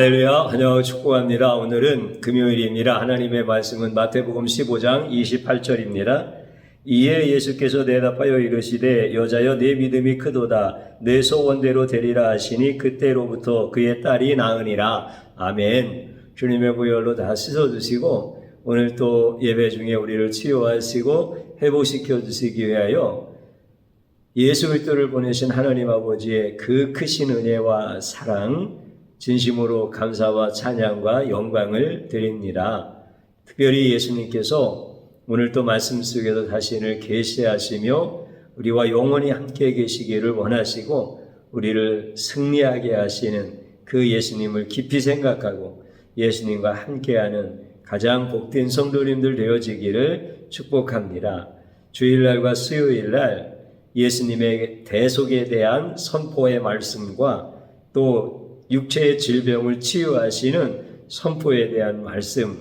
할렐루야, 환영하고 축복합니다. 오늘은 금요일입니다. 하나님의 말씀은 마태복음 15장 28절입니다. 이에 예수께서 대답하여 이르시되 여자여 내 믿음이 크도다. 내 소원대로 되리라 하시니 그때로부터 그의 딸이 나으니라. 아멘. 주님의 보혈로 다 씻어주시고 오늘 또 예배 중에 우리를 치유하시고 회복시켜 주시기 위하여 예수 그리스도를 보내신 하나님 아버지의 그 크신 은혜와 사랑, 진심으로 감사와 찬양과 영광을 드립니다. 특별히 예수님께서 오늘 또 말씀 속에서 자신을 계시하시며 우리와 영원히 함께 계시기를 원하시고 우리를 승리하게 하시는 그 예수님을 깊이 생각하고 예수님과 함께하는 가장 복된 성도님들 되어지기를 축복합니다. 주일날과 수요일날 예수님의 대속에 대한 선포의 말씀과 또 육체의 질병을 치유하시는 선포에 대한 말씀,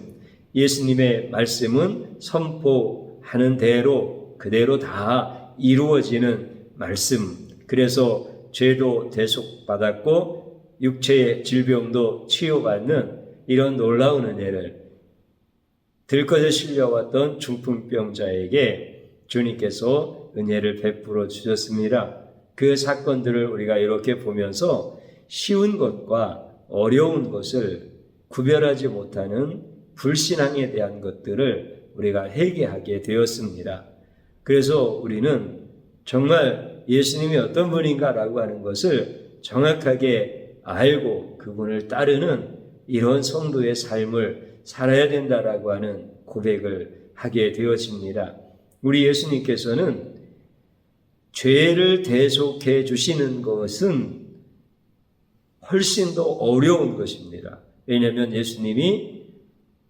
예수님의 말씀은 선포하는 대로 그대로 다 이루어지는 말씀, 그래서 죄도 대속받았고 육체의 질병도 치유받는 이런 놀라운 은혜를 들것에 실려왔던 중풍병자에게 주님께서 은혜를 베풀어 주셨습니다. 그 사건들을 우리가 이렇게 보면서 쉬운 것과 어려운 것을 구별하지 못하는 불신앙에 대한 것들을 우리가 회개하게 되었습니다. 그래서 우리는 정말 예수님이 어떤 분인가라고 하는 것을 정확하게 알고 그분을 따르는 이런 성도의 삶을 살아야 된다라고 하는 고백을 하게 되어집니다. 우리 예수님께서는 죄를 대속해 주시는 것은 훨씬 더 어려운 것입니다. 왜냐하면 예수님이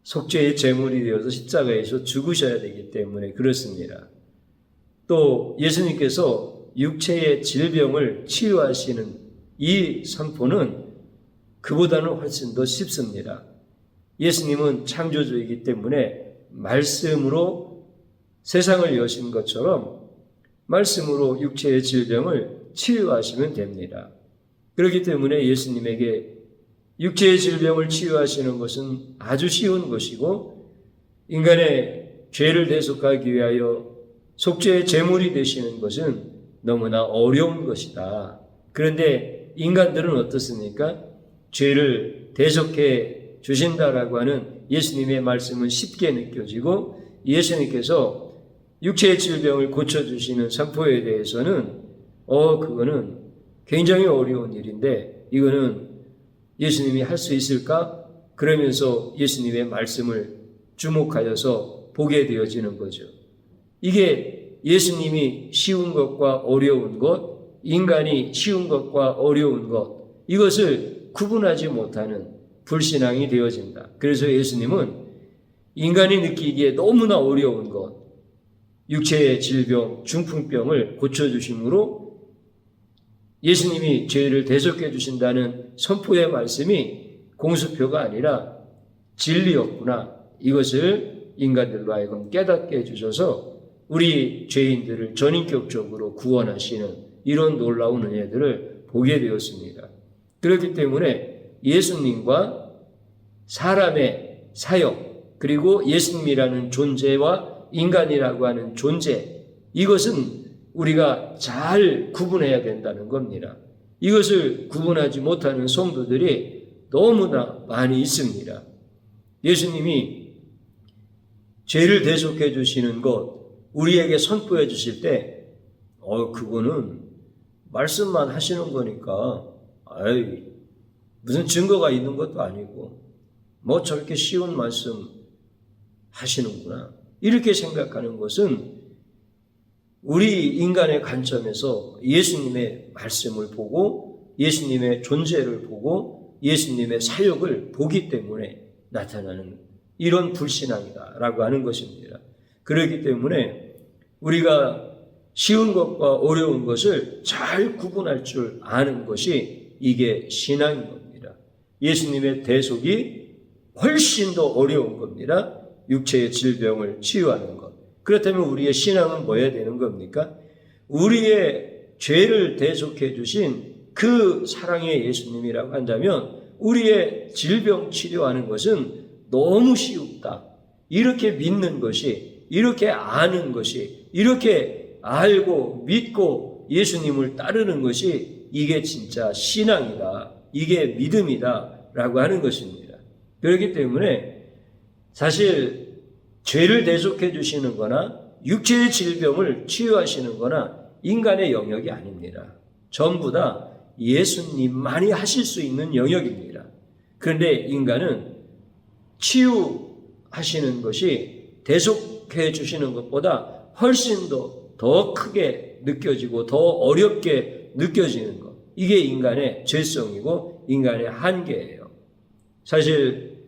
속죄의 제물이 되어서 십자가에서 죽으셔야 되기 때문에 그렇습니다. 또 예수님께서 육체의 질병을 치유하시는 이 선포는 그보다는 훨씬 더 쉽습니다. 예수님은 창조주이기 때문에 말씀으로 세상을 여신 것처럼 말씀으로 육체의 질병을 치유하시면 됩니다. 그렇기 때문에 예수님에게 육체의 질병을 치유하시는 것은 아주 쉬운 것이고 인간의 죄를 대속하기 위하여 속죄의 제물이 되시는 것은 너무나 어려운 것이다. 그런데 인간들은 어떻습니까? 죄를 대속해 주신다라고 하는 예수님의 말씀은 쉽게 느껴지고 예수님께서 육체의 질병을 고쳐주시는 선포에 대해서는 그거는 굉장히 어려운 일인데 이거는 예수님이 할 수 있을까? 그러면서 예수님의 말씀을 주목하여서 보게 되어지는 거죠. 이게 예수님이 쉬운 것과 어려운 것, 인간이 쉬운 것과 어려운 것, 이것을 구분하지 못하는 불신앙이 되어진다. 그래서 예수님은 인간이 느끼기에 너무나 어려운 것, 육체의 질병, 중풍병을 고쳐주심으로 예수님이 죄를 대속해 주신다는 선포의 말씀이 공수표가 아니라 진리였구나. 이것을 인간들로 하여금 깨닫게 해주셔서 우리 죄인들을 전인격적으로 구원하시는 이런 놀라운 은혜들을 보게 되었습니다. 그렇기 때문에 예수님과 사람의 사역 그리고 예수님이라는 존재와 인간이라고 하는 존재 이것은 우리가 잘 구분해야 된다는 겁니다. 이것을 구분하지 못하는 성도들이 너무나 많이 있습니다. 예수님이 죄를 대속해 주시는 것, 우리에게 선포해 주실 때, 그거는 말씀만 하시는 거니까, 무슨 증거가 있는 것도 아니고, 뭐 저렇게 쉬운 말씀 하시는구나. 이렇게 생각하는 것은 우리 인간의 관점에서 예수님의 말씀을 보고 예수님의 존재를 보고 예수님의 사역을 보기 때문에 나타나는 이런 불신앙이다라고 하는 것입니다. 그렇기 때문에 우리가 쉬운 것과 어려운 것을 잘 구분할 줄 아는 것이 이게 신앙인 겁니다. 예수님의 대속이 훨씬 더 어려운 겁니다. 육체의 질병을 치유하는 것. 그렇다면 우리의 신앙은 뭐여야 되는 겁니까? 우리의 죄를 대속해 주신 그 사랑의 예수님이라고 한다면 우리의 질병 치료하는 것은 너무 쉽다. 이렇게 믿는 것이, 이렇게 아는 것이, 이렇게 알고 믿고 예수님을 따르는 것이 이게 진짜 신앙이다. 이게 믿음이다. 라고 하는 것입니다. 그렇기 때문에 사실 죄를 대속해 주시는 거나 육체의 질병을 치유하시는 거나 인간의 영역이 아닙니다. 전부 다 예수님만이 하실 수 있는 영역입니다. 그런데 인간은 치유하시는 것이 대속해 주시는 것보다 훨씬 더 크게 느껴지고 더 어렵게 느껴지는 것. 이게 인간의 죄성이고 인간의 한계예요. 사실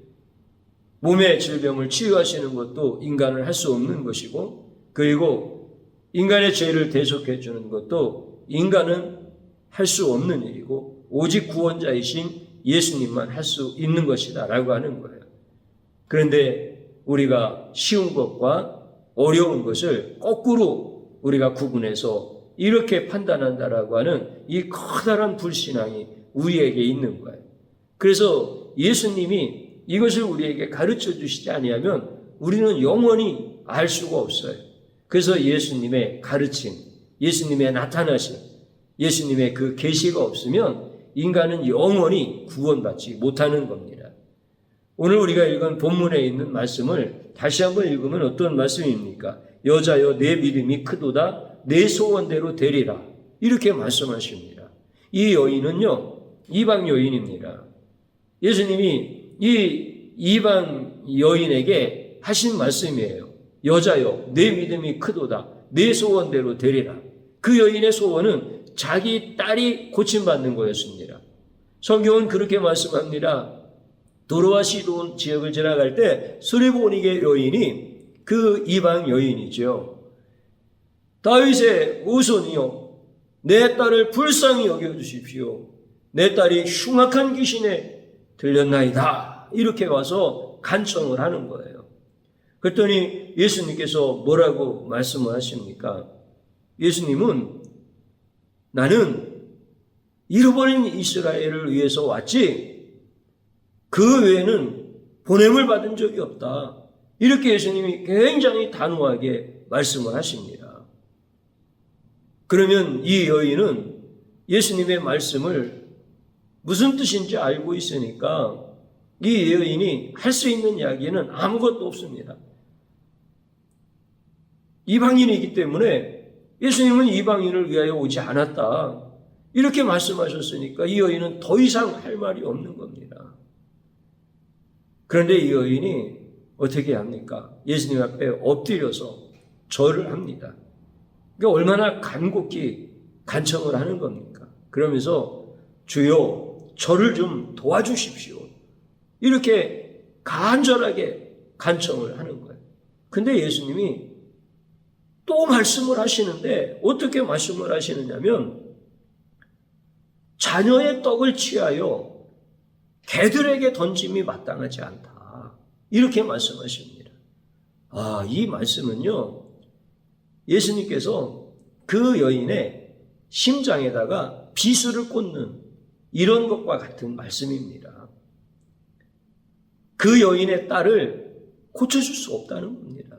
몸의 질병을 치유하시는 것도 인간은 할 수 없는 것이고, 그리고 인간의 죄를 대속해 주는 것도 인간은 할 수 없는 일이고 오직 구원자이신 예수님만 할 수 있는 것이다 라고 하는 거예요. 그런데 우리가 쉬운 것과 어려운 것을 거꾸로 우리가 구분해서 이렇게 판단한다라고 하는 이 커다란 불신앙이 우리에게 있는 거예요. 그래서 예수님이 이것을 우리에게 가르쳐 주시지 아니하면 우리는 영원히 알 수가 없어요. 그래서 예수님의 가르침, 예수님의 나타나심, 예수님의 그 계시가 없으면 인간은 영원히 구원받지 못하는 겁니다. 오늘 우리가 읽은 본문에 있는 말씀을 다시 한번 읽으면 어떤 말씀입니까? 여자여 내 믿음이 크도다 내 소원대로 되리라. 이렇게 말씀하십니다. 이 여인은요, 이방 여인입니다. 예수님이 이 이방 여인에게 하신 말씀이에요. 여자여 내 믿음이 크도다 내 소원대로 되리라. 그 여인의 소원은 자기 딸이 고침받는 거였습니다. 성경은 그렇게 말씀합니다. 도로와 시돈 지역을 지나갈 때 수레보니게 여인이 그 이방 여인이죠. 다윗의 후손이여 내 딸을 불쌍히 여겨주십시오. 내 딸이 흉악한 귀신에 들렸나이다. 이렇게 와서 간청을 하는 거예요. 그랬더니 예수님께서 뭐라고 말씀을 하십니까? 예수님은 나는 잃어버린 이스라엘을 위해서 왔지 그 외에는 보냄을 받은 적이 없다. 이렇게 예수님이 굉장히 단호하게 말씀을 하십니다. 그러면 이 여인은 예수님의 말씀을 무슨 뜻인지 알고 있으니까 이 여인이 할 수 있는 이야기는 아무것도 없습니다. 이방인이기 때문에 예수님은 이방인을 위하여 오지 않았다. 이렇게 말씀하셨으니까 이 여인은 더 이상 할 말이 없는 겁니다. 그런데 이 여인이 어떻게 합니까? 예수님 앞에 엎드려서 절을 합니다. 그러니까 얼마나 간곡히 간청을 하는 겁니까? 그러면서 주여 저를 좀 도와주십시오. 이렇게 간절하게 간청을 하는 거예요. 근데 예수님이 또 말씀을 하시는데 어떻게 말씀을 하시느냐면 자녀의 떡을 취하여 개들에게 던짐이 마땅하지 않다. 이렇게 말씀하십니다. 이 말씀은요. 예수님께서 그 여인의 심장에다가 비수를 꽂는 이런 것과 같은 말씀입니다. 그 여인의 딸을 고쳐줄 수 없다는 겁니다.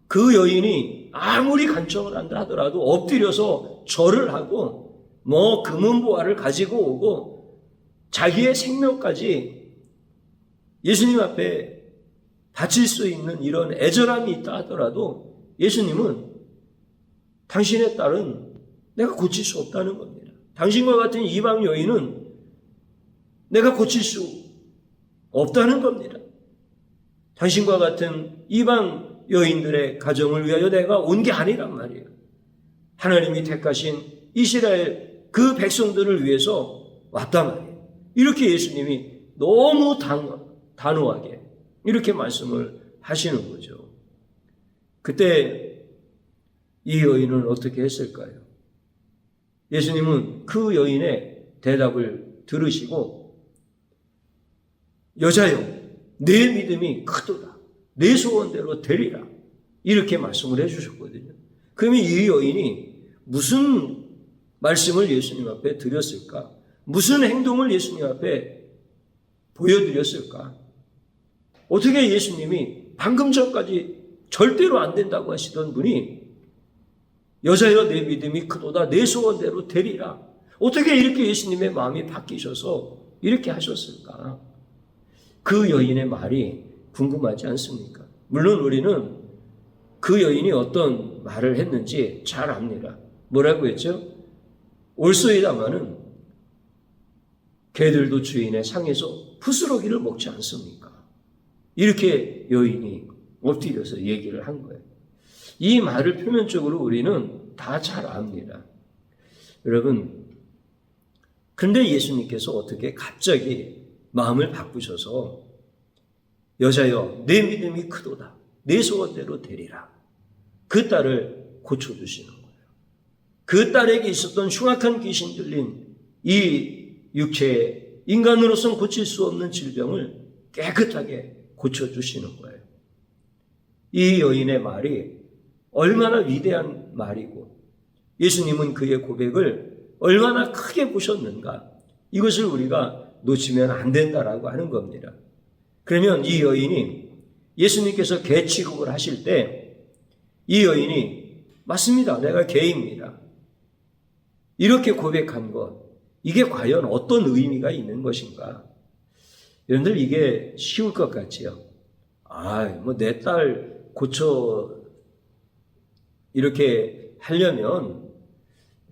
그 여인이 아무리 간청을 한다 하더라도 엎드려서 절을 하고 금은보화를 가지고 오고 자기의 생명까지 예수님 앞에 바칠 수 있는 이런 애절함이 있다 하더라도 예수님은 당신의 딸은 내가 고칠 수 없다는 겁니다. 당신과 같은 이방 여인은 내가 고칠 수 없다는 겁니다. 당신과 같은 이방 여인들의 가정을 위하여 내가 온 게 아니란 말이에요. 하나님이 택하신 이스라엘 그 백성들을 위해서 왔단 말이에요. 이렇게 예수님이 너무 단호하게 이렇게 말씀을 하시는 거죠. 그때 이 여인은 어떻게 했을까요? 예수님은 그 여인의 대답을 들으시고 여자여 내 믿음이 크도다. 내 소원대로 되리라. 이렇게 말씀을 해주셨거든요. 그러면 이 여인이 무슨 말씀을 예수님 앞에 드렸을까? 무슨 행동을 예수님 앞에 보여드렸을까? 어떻게 예수님이 방금 전까지 절대로 안 된다고 하시던 분이 여자여 내 믿음이 크도다 내 소원대로 되리라. 어떻게 이렇게 예수님의 마음이 바뀌셔서 이렇게 하셨을까? 그 여인의 말이 궁금하지 않습니까? 물론 우리는 그 여인이 어떤 말을 했는지 잘 압니다. 뭐라고 했죠? 올소이다마는 개들도 주인의 상에서 부스러기를 먹지 않습니까? 이렇게 여인이 엎드려서 얘기를 한 거예요. 이 말을 표면적으로 우리는 다 잘 압니다. 여러분, 근데 예수님께서 어떻게 갑자기 마음을 바꾸셔서 여자여 내 믿음이 크도다 내 소원대로 되리라. 그 딸을 고쳐주시는 거예요. 그 딸에게 있었던 흉악한 귀신 들린 이 육체의 인간으로서는 고칠 수 없는 질병을 깨끗하게 고쳐주시는 거예요. 이 여인의 말이 얼마나 위대한 말이고 예수님은 그의 고백을 얼마나 크게 보셨는가, 이것을 우리가 놓치면 안 된다라고 하는 겁니다. 그러면 이 여인이 예수님께서 개 취급을 하실 때 이 여인이 맞습니다. 내가 개입니다. 이렇게 고백한 것, 이게 과연 어떤 의미가 있는 것인가? 여러분들 이게 쉬울 것 같지요? 내 딸 고쳐 이렇게 하려면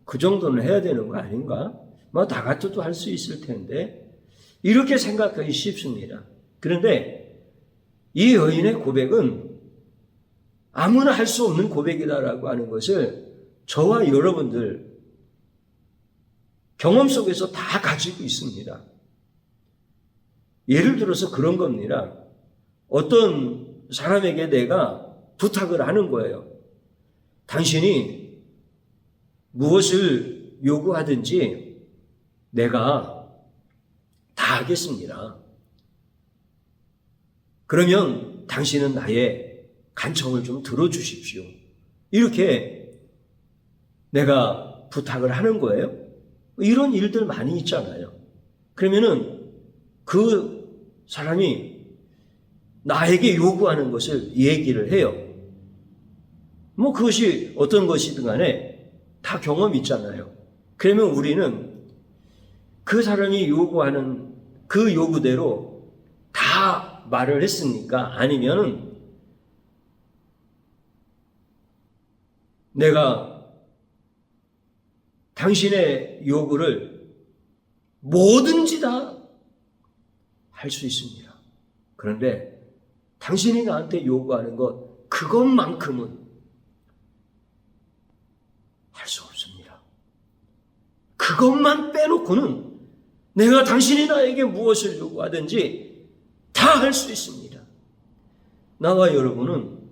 그 정도는 해야 되는 거 아닌가? 나 같아도 할 수 있을 텐데 이렇게 생각하기 쉽습니다. 그런데 이 여인의 고백은 아무나 할 수 없는 고백이다라고 하는 것을 저와 여러분들 경험 속에서 다 가지고 있습니다. 예를 들어서 그런 겁니다. 어떤 사람에게 내가 부탁을 하는 거예요. 당신이 무엇을 요구하든지 내가 다 하겠습니다. 그러면 당신은 나의 간청을 좀 들어주십시오. 이렇게 내가 부탁을 하는 거예요. 이런 일들 많이 있잖아요. 그러면은 그 사람이 나에게 요구하는 것을 얘기를 해요. 그것이 어떤 것이든 간에 다 경험이 있잖아요. 그러면 우리는 그 사람이 요구하는 그 요구대로 다 말을 했습니까? 아니면은 내가 당신의 요구를 뭐든지 다 할 수 있습니다. 그런데 당신이 나한테 요구하는 것, 그것만큼은 할 수 없습니다. 그것만 빼놓고는 내가 당신이 나에게 무엇을 요구하든지 다 할 수 있습니다. 나와 여러분은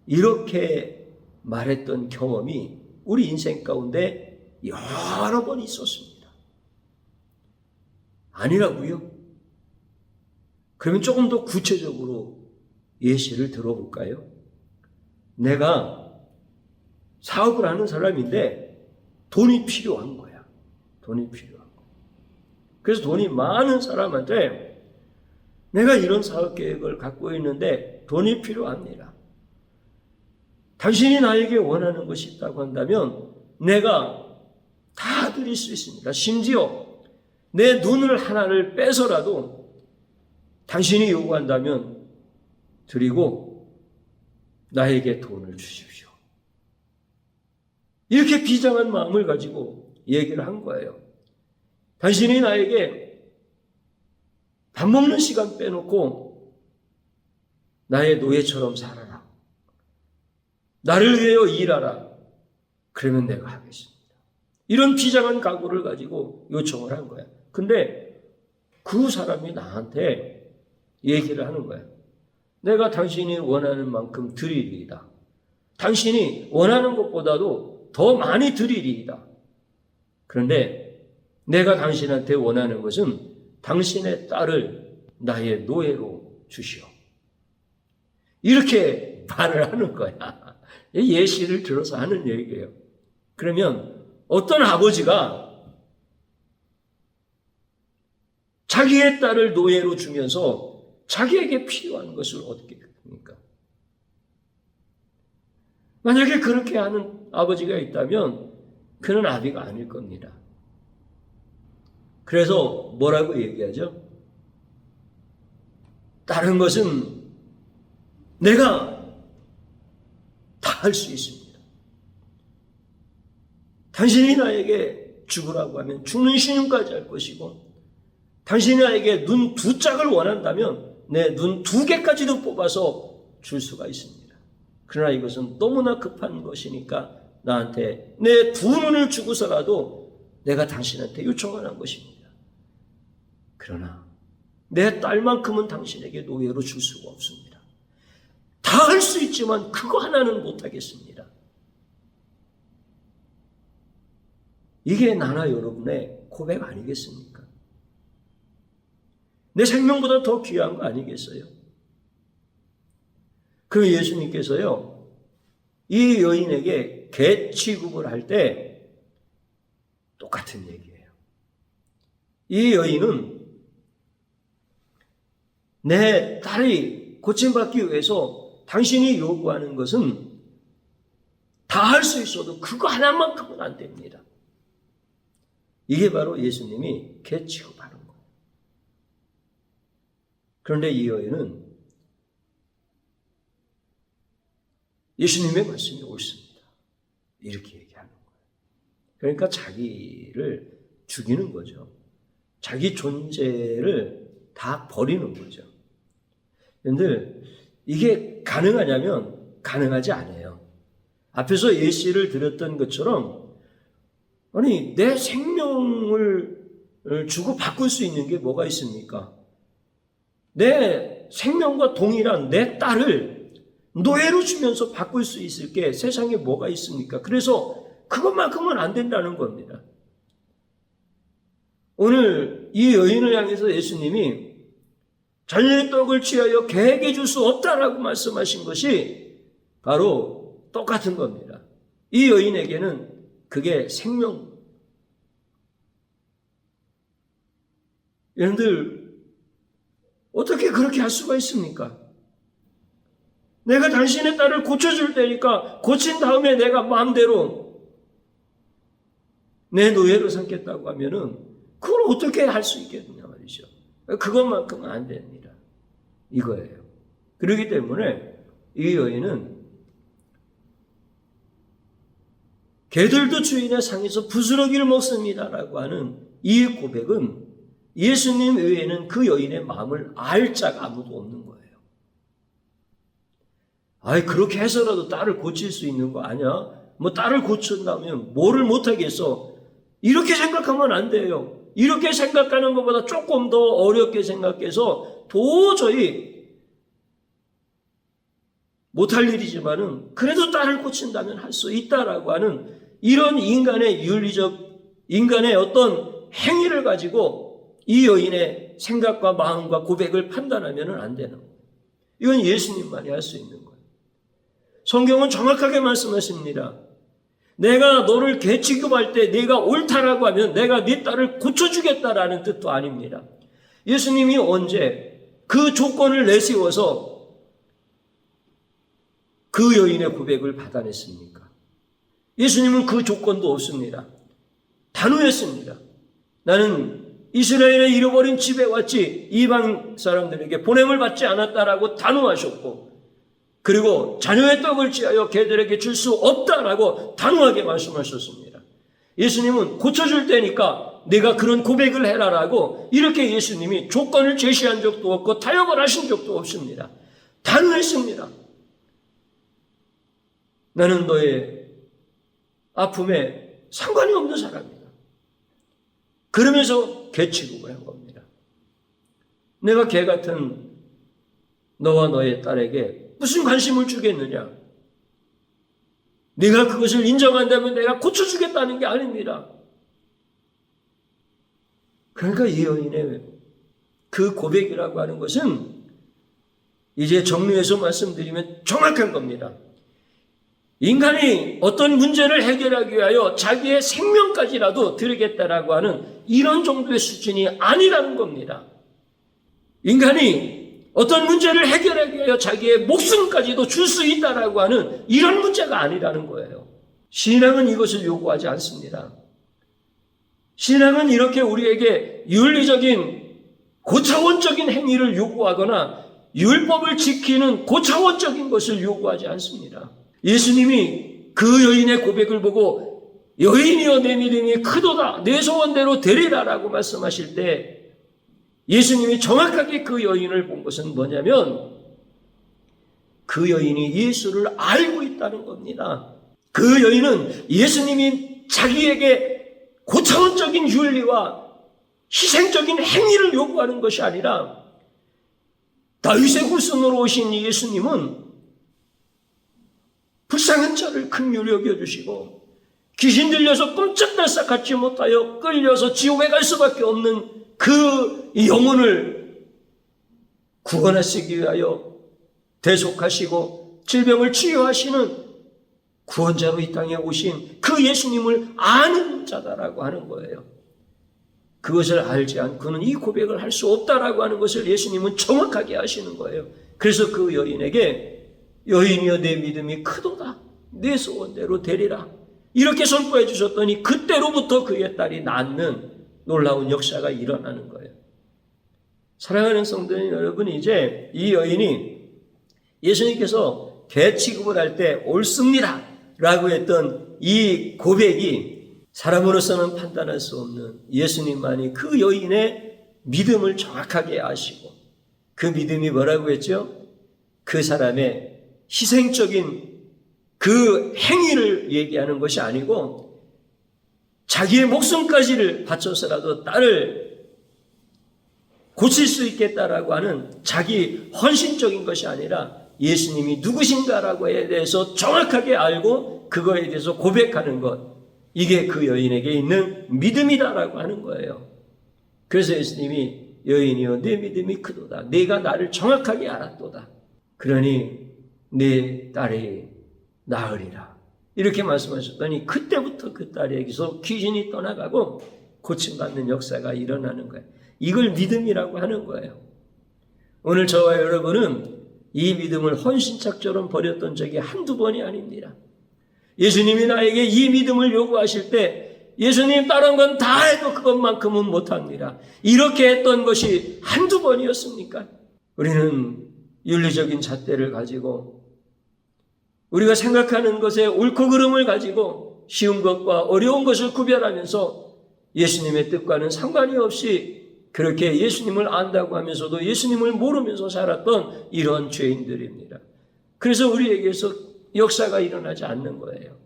이렇게 말했던 경험이 우리 인생 가운데 여러 번 있었습니다. 아니라고요? 그러면 조금 더 구체적으로 예시를 들어볼까요? 내가 사업을 하는 사람인데 돈이 필요한 거야. 돈이 필요한 거. 그래서 돈이 많은 사람한테 내가 이런 사업 계획을 갖고 있는데 돈이 필요합니다. 당신이 나에게 원하는 것이 있다고 한다면 내가 다 드릴 수 있습니다. 심지어 내 눈을 하나를 빼서라도 당신이 요구한다면 드리고 나에게 돈을 주십시오. 이렇게 비장한 마음을 가지고 얘기를 한 거예요. 당신이 나에게 밥 먹는 시간 빼놓고 나의 노예처럼 살아라. 나를 위하여 일하라. 그러면 내가 하겠습니다. 이런 비장한 각오를 가지고 요청을 한 거야. 근데 그 사람이 나한테 얘기를 하는 거야. 내가 당신이 원하는 만큼 드리리이다. 당신이 원하는 것보다도 더 많이 드리리이다. 그런데 내가 당신한테 원하는 것은 당신의 딸을 나의 노예로 주시오. 이렇게 말을 하는 거야. 예시를 들어서 하는 얘기예요. 그러면 어떤 아버지가 자기의 딸을 노예로 주면서 자기에게 필요한 것을 얻게 합니까? 만약에 그렇게 하는 아버지가 있다면 그는 아비가 아닐 겁니다. 그래서 뭐라고 얘기하죠? 다른 것은 내가 다 할 수 있습니다. 당신이 나에게 죽으라고 하면 죽는 신용까지 할 것이고, 당신이 나에게 눈 2짝을 원한다면 내 눈 2개까지도 뽑아서 줄 수가 있습니다. 그러나 이것은 너무나 급한 것이니까 나한테 내 2눈을 주고서라도 내가 당신한테 요청하는 것입니다. 그러나 내 딸만큼은 당신에게 노예로 줄 수가 없습니다. 다 할 수 있지만 그거 하나는 못하겠습니다. 이게 나나 여러분의 고백 아니겠습니까? 내 생명보다 더 귀한 거 아니겠어요? 그 예수님께서요, 이 여인에게 개 취급을 할 때 똑같은 얘기예요. 이 여인은 내 딸이 고침받기 위해서 당신이 요구하는 것은 다 할 수 있어도 그거 하나만큼은 안 됩니다. 이게 바로 예수님이 개 취급하는 거예요. 그런데 이 여인은 예수님의 말씀이 옳습니다. 이렇게 얘기하는 거예요. 그러니까 자기를 죽이는 거죠. 자기 존재를 다 버리는 거죠. 그런데 이게 가능하냐면 가능하지 않아요. 앞에서 예시를 드렸던 것처럼, 아니, 내 생명을 주고 바꿀 수 있는 게 뭐가 있습니까? 내 생명과 동일한 내 딸을 노예로 주면서 바꿀 수 있을 게 세상에 뭐가 있습니까? 그래서 그것만큼은 안 된다는 겁니다. 오늘 이 여인을 향해서 예수님이 자녀의 떡을 취하여 개에게 줄 수 없다라고 말씀하신 것이 바로 똑같은 겁니다. 이 여인에게는 그게 생명. 여러분들, 어떻게 그렇게 할 수가 있습니까? 내가 당신의 딸을 고쳐줄 테니까 고친 다음에 내가 마음대로 내 노예로 삼겠다고 하면은 그걸 어떻게 할 수 있겠느냐 말이죠. 그것만큼은 안 됩니다. 이거예요. 그렇기 때문에 이 여인은 개들도 주인의 상에서 부스러기를 먹습니다라고 하는 이 고백은 예수님 외에는 그 여인의 마음을 알 자가 아무도 없는 거예요. 아이, 그렇게 해서라도 딸을 고칠 수 있는 거 아니야? 뭐 딸을 고친다면 뭐를 못하겠어? 이렇게 생각하면 안 돼요. 이렇게 생각하는 것보다 조금 더 어렵게 생각해서 도저히 못할 일이지만은 그래도 딸을 고친다면 할 수 있다라고 하는 이런 인간의 윤리적, 인간의 어떤 행위를 가지고 이 여인의 생각과 마음과 고백을 판단하면 안 되는 거예요. 이건 예수님만이 할 수 있는 거예요. 성경은 정확하게 말씀하십니다. 내가 너를 개 취급할 때 네가 옳다라고 하면 내가 네 딸을 고쳐주겠다라는 뜻도 아닙니다. 예수님이 언제 그 조건을 내세워서 그 여인의 고백을 받아냈습니까? 예수님은 그 조건도 없습니다. 단호했습니다. 나는 이스라엘의 잃어버린 집에 왔지 이방 사람들에게 보냄을 받지 않았다라고 단호하셨고, 그리고 자녀의 떡을 취하여 개들에게 줄 수 없다라고 단호하게 말씀하셨습니다. 예수님은 고쳐줄 테니까 내가 그런 고백을 해라라고 이렇게 예수님이 조건을 제시한 적도 없고 타협을 하신 적도 없습니다. 단호했습니다. 나는 너의 아픔에 상관이 없는 사람이다. 그러면서 개 취급을 한 겁니다. 내가 개 같은 너와 너의 딸에게 무슨 관심을 주겠느냐? 네가 그것을 인정한다면 내가 고쳐주겠다는 게 아닙니다. 그러니까 이 여인의 그 고백이라고 하는 것은 이제 정리해서 말씀드리면 정확한 겁니다. 인간이 어떤 문제를 해결하기 위하여 자기의 생명까지라도 드리겠다라고 하는 이런 정도의 수준이 아니라는 겁니다. 인간이 어떤 문제를 해결하기 위하여 자기의 목숨까지도 줄 수 있다라고 하는 이런 문제가 아니라는 거예요. 신앙은 이것을 요구하지 않습니다. 신앙은 이렇게 우리에게 윤리적인 고차원적인 행위를 요구하거나 율법을 지키는 고차원적인 것을 요구하지 않습니다. 예수님이 그 여인의 고백을 보고 여인이여 내 믿음이 크도다 내 소원대로 되리라라고 말씀하실 때 예수님이 정확하게 그 여인을 본 것은 뭐냐면 그 여인이 예수를 알고 있다는 겁니다. 그 여인은 예수님이 자기에게 고차원적인 윤리와 희생적인 행위를 요구하는 것이 아니라 다윗의 후손으로 오신 예수님은 불쌍한 자를 긍휼히 여겨주시고 귀신 들려서 꼼짝달싹 갖지 못하여 끌려서 지옥에 갈 수밖에 없는 그 영혼을 구원하시기 위하여 대속하시고 질병을 치유하시는 구원자로 이 땅에 오신 그 예수님을 아는 자다라고 하는 거예요. 그것을 알지 않고는 이 고백을 할 수 없다라고 하는 것을 예수님은 정확하게 하시는 거예요. 그래서 그 여인에게 여인이여 내 믿음이 크도다 내 소원대로 되리라 이렇게 선포해 주셨더니 그때로부터 그의 딸이 낫는 놀라운 역사가 일어나는 거예요. 사랑하는 성도님 여러분, 이제 이 여인이 예수님께서 개 취급을 할 때 옳습니다 라고 했던 이 고백이 사람으로서는 판단할 수 없는 예수님만이 그 여인의 믿음을 정확하게 아시고 그 믿음이 뭐라고 했죠? 그 사람의 희생적인 그 행위를 얘기하는 것이 아니고 자기의 목숨까지를 바쳐서라도 딸을 고칠 수 있겠다라고 하는 자기 헌신적인 것이 아니라 예수님이 누구신가라고에 대해서 정확하게 알고 그거에 대해서 고백하는 것, 이게 그 여인에게 있는 믿음이다라고 하는 거예요. 그래서 예수님이 여인이여 내 믿음이 크도다 네가 나를 정확하게 알았도다 그러니 내 딸이 나으리라 이렇게 말씀하셨더니 그때부터 그 딸에게서 귀신이 떠나가고 고침받는 역사가 일어나는 거예요. 이걸 믿음이라고 하는 거예요. 오늘 저와 여러분은 이 믿음을 헌신짝처럼 버렸던 적이 한두 번이 아닙니다. 예수님이 나에게 이 믿음을 요구하실 때 예수님 다른 건 다 해도 그것만큼은 못합니다. 이렇게 했던 것이 한두 번이었습니까? 우리는 윤리적인 잣대를 가지고 우리가 생각하는 것의 옳고 그름을 가지고 쉬운 것과 어려운 것을 구별하면서 예수님의 뜻과는 상관이 없이 그렇게 예수님을 안다고 하면서도 예수님을 모르면서 살았던 이런 죄인들입니다. 그래서 우리에게서 역사가 일어나지 않는 거예요.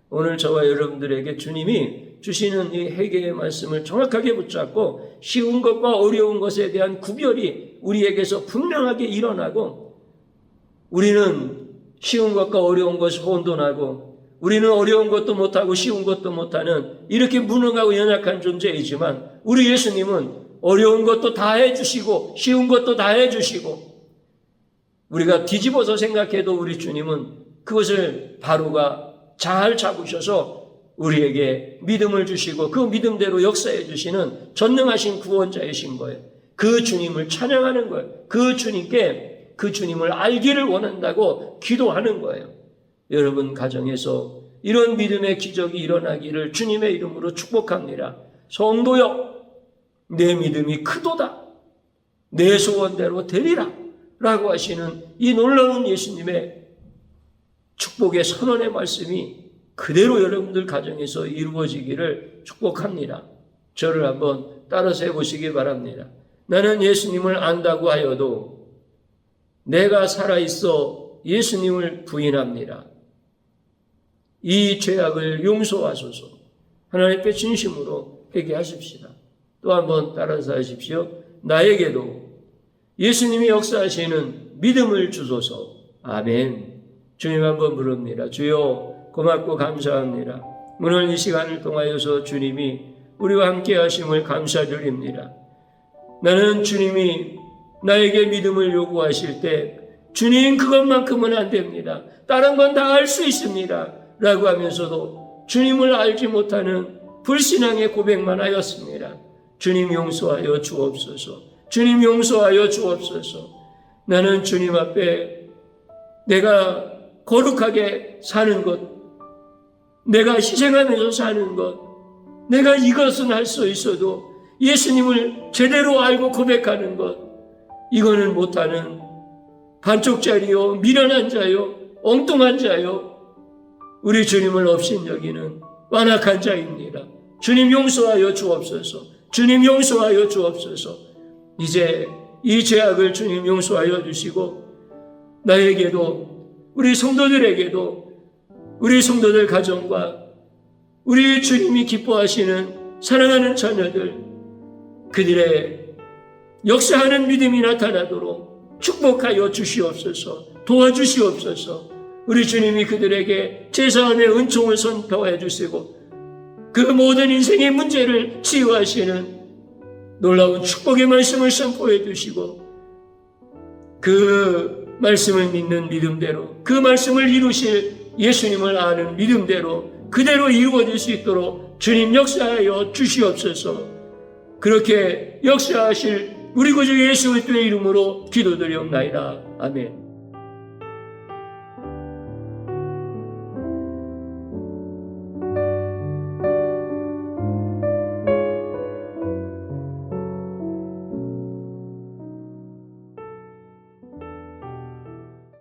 오늘 저와 여러분들에게 주님이 주시는 이 회개의 말씀을 정확하게 붙잡고 쉬운 것과 어려운 것에 대한 구별이 우리에게서 분명하게 일어나고 우리는 쉬운 것과 어려운 것을 혼돈하고 우리는 어려운 것도 못하고 쉬운 것도 못하는 이렇게 무능하고 연약한 존재이지만 우리 예수님은 어려운 것도 다 해주시고 쉬운 것도 다 해주시고 우리가 뒤집어서 생각해도 우리 주님은 그것을 바로가 잘 잡으셔서 우리에게 믿음을 주시고 그 믿음대로 역사해 주시는 전능하신 구원자이신 거예요. 그 주님을 찬양하는 거예요. 그 주님께 그 주님을 알기를 원한다고 기도하는 거예요. 여러분 가정에서 이런 믿음의 기적이 일어나기를 주님의 이름으로 축복합니다. 성도여 내 믿음이 크도다 내 소원대로 되리라 라고 하시는 이 놀라운 예수님의 축복의 선언의 말씀이 그대로 여러분들 가정에서 이루어지기를 축복합니다. 저를 한번 따라서 해보시기 바랍니다. 나는 예수님을 안다고 하여도 내가 살아있어 예수님을 부인합니다. 이 죄악을 용서하소서. 하나님께 진심으로 회개하십시다. 또 한번 따라서 하십시오. 나에게도 예수님이 역사하시는 믿음을 주소서. 아멘. 주님 한번 부릅니다. 주여 고맙고 감사합니다. 오늘 이 시간을 통하여서 주님이 우리와 함께 하심을 감사드립니다. 나는 주님이 나에게 믿음을 요구하실 때 주님 그것만큼은 안 됩니다. 다른 건 다 알 수 있습니다. 라고 하면서도 주님을 알지 못하는 불신앙의 고백만 하였습니다. 주님 용서하여 주옵소서. 주님 용서하여 주옵소서. 나는 주님 앞에 내가 거룩하게 사는 것, 내가 희생하면서 사는 것, 내가 이것은 할 수 있어도 예수님을 제대로 알고 고백하는 것, 이거는 못하는 반쪽짜리요, 미련한 자요, 엉뚱한 자요, 우리 주님을 업신여기는 완악한 자입니다. 주님 용서하여 주옵소서. 주님 용서하여 주옵소서. 이제 이 죄악을 주님 용서하여 주시고 나에게도 우리 성도들에게도 우리 성도들 가정과 우리 주님이 기뻐하시는 사랑하는 자녀들 그들의 역사하는 믿음이 나타나도록 축복하여 주시옵소서. 도와주시옵소서. 우리 주님이 그들에게 제사함의 은총을 선포해 주시고 그 모든 인생의 문제를 치유하시는 놀라운 축복의 말씀을 선포해 주시고 그 말씀을 믿는 믿음대로 그 말씀을 이루실 예수님을 아는 믿음대로 그대로 이루어질 수 있도록 주님 역사하여 주시옵소서. 그렇게 역사하실 우리 구주 예수 그리스도의 이름으로 기도드리옵나이다. 아멘.